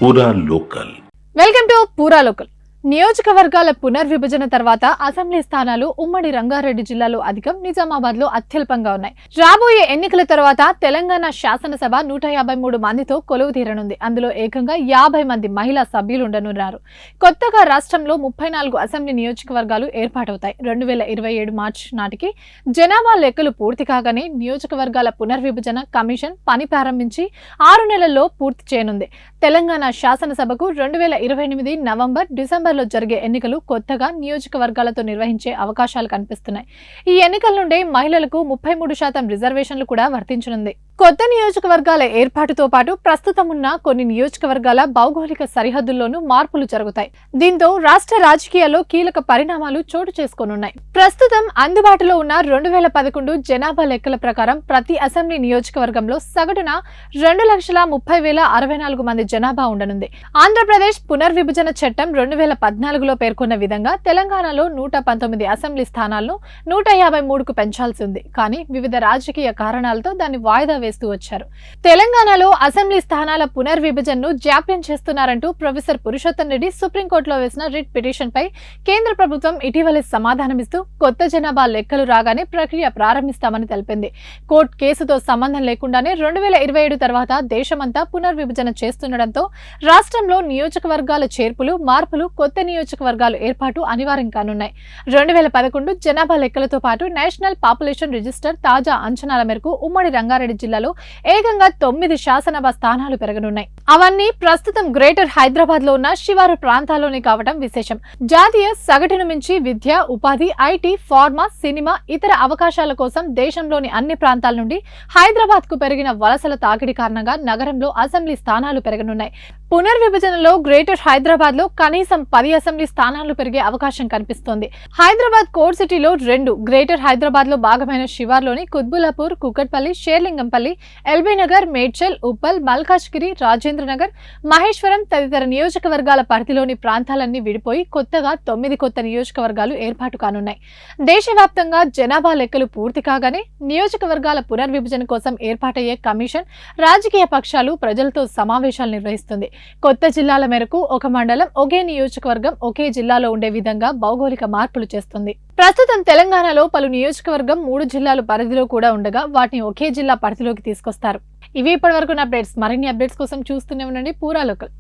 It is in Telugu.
పూరా లోకల్. వెల్కమ్ టు పూరా లోకల్. నియోజకవర్గాల పునర్విభజన తర్వాత అసెంబ్లీ స్థానాలు ఉమ్మడి రంగారెడ్డి జిల్లాలో అధికం, నిజామాబాద్ లో అత్యల్పంగా ఉన్నాయి. రాబోయే ఎన్నికల తర్వాత తెలంగాణ శాసనసభ 153 మందితో కొలువు తీరనుంది. అందులో ఏకంగా 50 మంది మహిళా సభ్యులు ఉండనున్నారు. కొత్తగా రాష్ట్రంలో 34 అసెంబ్లీ నియోజకవర్గాలు ఏర్పాటవుతాయి. 2027 మార్చి నాటికి జనాభా లెక్కలు పూర్తి కాగానే నియోజకవర్గాల పునర్విభజన కమిషన్ పని ప్రారంభించి 6 నెలల్లో పూర్తి చేయనుంది. తెలంగాణ శాసనసభకు 2028 నవంబర్, డిసెంబర్ లో జరిగే ఎన్నికలు కొత్తగా నియోజకవర్గాలతో నిర్వహించే అవకాశాలు కనిపిస్తున్నాయి. ఈ ఎన్నికల నుండి మహిళలకు 33% రిజర్వేషన్లు కూడా వర్తించనుంది. కొత్త నియోజకవర్గాల ఏర్పాటుతో పాటు ప్రస్తుతం ఉన్న కొన్ని నియోజకవర్గాల భౌగోళిక సరిహద్దుల్లోనూ మార్పులు జరుగుతాయి. దీంతో రాష్ట్ర రాజకీయాల్లో కీలక పరిణామాలు చోటు చేసుకోనున్నాయి. ప్రస్తుతం అందుబాటులో ఉన్న 2011 జనాభా లెక్కల ప్రకారం ప్రతి అసెంబ్లీ నియోజకవర్గంలో సగటున 2,30,064 మంది జనాభా ఉండనుంది. ఆంధ్రప్రదేశ్ పునర్విభజన చట్టం 2014లో పేర్కొన్న విధంగా తెలంగాణలో 119 అసెంబ్లీ స్థానాలను 153కు పెంచాల్సి ఉంది. కానీ వివిధ రాజకీయ కారణాలతో దాన్ని వాయిదా వేస్తూ వచ్చారు. తెలంగాణలో అసెంబ్లీ స్థానాల పునర్విభజనను జాప్యం చేస్తున్నారంటూ ప్రొఫెసర్ పురుషోత్తం రెడ్డి సుప్రీంకోర్టులో వేసిన రిట్ పిటిషన్ పై కేంద్ర ప్రభుత్వం ఇటీవలే సమాధానమిస్తూ కొత్త జనాభా లెక్కలు రాగానే ప్రక్రియ ప్రారంభిస్తామని తెలిపింది. కోర్టు కేసుతో సంబంధం లేకుండానే 2027 తర్వాత దేశమంతా పునర్విభజన చేస్తుండటంతో రాష్ట్రంలో నియోజకవర్గాల చేర్పులు, మార్పులు, కొత్త నియోజకవర్గాలు ఏర్పాటు అనివార్యం కానున్నాయి. 2011 జనాభా లెక్కలతో పాటు నేషనల్ పాపులేషన్ రిజిస్టర్ తాజా అంచనాల మేరకు ఉమ్మడి రంగారెడ్డి జిల్లాలో ఏకంగా 9 శాసనసభ స్థానాలు పెరగనున్నాయి. అవన్నీ ప్రస్తుతం గ్రేటర్ హైదరాబాద్ లో ఉన్న శివారు ప్రాంతాల్లోనే కావడం విశేషం. జాతీయ సగటును మించి విద్య, ఉపాధి, ఐటీ, ఫార్మా, సినిమా, ఇతర అవకాశాల కోసం దేశంలోని అన్ని ప్రాంతాల నుండి హైదరాబాద్ కు పెరిగిన వలసల తాకిడి కారణంగా నగరంలో అసెంబ్లీ స్థానాలు పెరగనున్నాయి. పునర్విభజనలో గ్రేటర్ హైదరాబాద్ లో కనీసం 10 అసెంబ్లీ స్థానాలు పెరిగే అవకాశం కనిపిస్తోంది. హైదరాబాద్ కోర్ సిటీలో 2, గ్రేటర్ హైదరాబాద్ లో భాగమైన శివార్లోని కుత్బుల్లాపూర్, కుకట్పల్లి, షేర్లింగంపల్లి, ఎల్బీ నగర్, మేడ్చల్, ఉప్పల్, మల్కాజ్గిరి, రాజేంద్ర నగర్, మహేశ్వరం తదితర నియోజకవర్గాల పరిధిలోని ప్రాంతాలన్నీ విడిపోయి కొత్తగా 9 కొత్త నియోజకవర్గాలు ఏర్పాటు కానున్నాయి. దేశవ్యాప్తంగా జనాభా లెక్కలు పూర్తి కాగానే నియోజకవర్గాల పునర్విభజన కోసం ఏర్పాటయ్యే కమిషన్ రాజకీయ పక్షాలు, ప్రజలతో సమావేశాలు నిర్వహిస్తుంది. కొత్త జిల్లాల మేరకు ఒక మండలం, ఒకే నియోజకవర్గం ఒకే జిల్లాలో ఉండే విధంగా భౌగోళిక మార్పులు చేస్తుంది. ప్రస్తుతం తెలంగాణలో పలు నియోజకవర్గం 3 జిల్లాల పరిధిలో కూడా ఉండగా వాటిని ఒకే జిల్లా పరిధిలోకి తీసుకొస్తారు. ఇవి ఇప్పటివరకు అప్డేట్స్. మరిన్ని అప్డేట్స్ కోసం చూస్తూనే ఉండండి పూరా లోకల్.